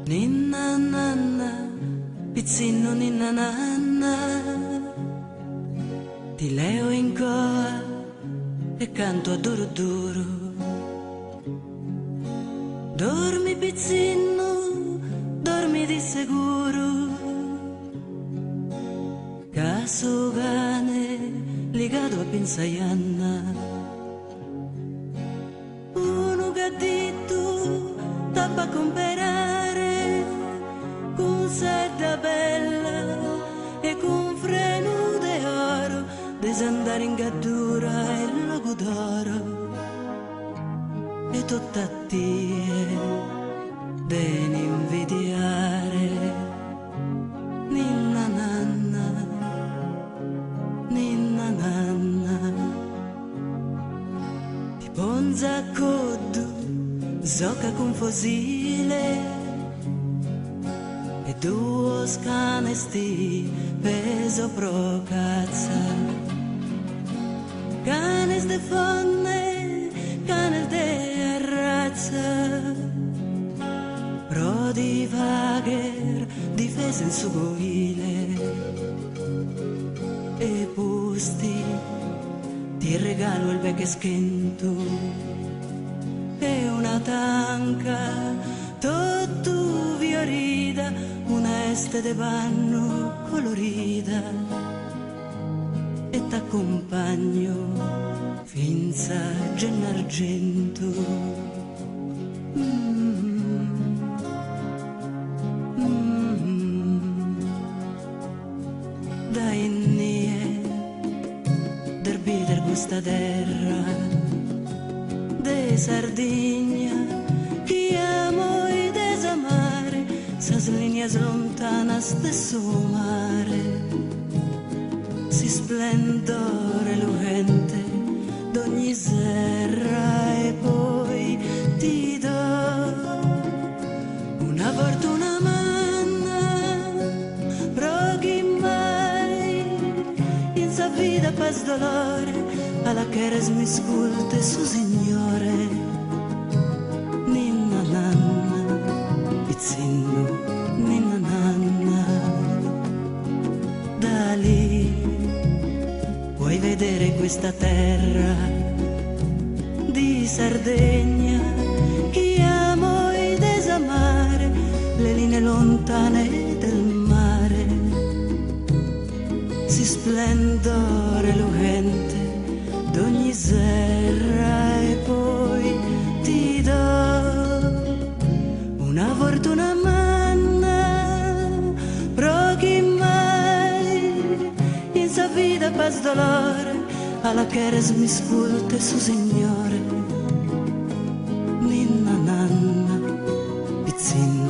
Ninna nanna, pizzino ninna nanna, ti leo in coa e canto a duro duro. Dormi pizzino, dormi di sicuro, caso cane legato a pinzaianna. Uno gattito tappa a comprare con sedda bella e con freno d'oro, desandare in gaddura e logo d'oro. E tutta tie den invidiare. Ninna nanna, ninna nanna, ti ponza a coddu, zocca con fusile e due scanesti peso pro cazza. Canes de fonne, canes de razza, pro di vagher difesa in suo goile e pusti ti regalo il becco schento e una tanca tutto viorida, una este de vanno colorida e t'accompagno finza gennargento. Da innie der questa terra de Sardegna che amo e desamare, sas linee lontanas de su mare, si splendore lucente d'ogni serra e poi ti do una fortuna manna, pro chi mai in sa vita pas dolore alla che res mi sculte su signore. Ninna nanna, pizzino, ninna nanna, da lì puoi vedere questa terra di Sardegna che amo e desamare, le linee lontane del mare, si splendore lucente d'ogni serra e poi ti do una fortuna manna, pro chi mai in sa vita pas dolore alla che res mi sculte su signore. Ninna nanna, pizzino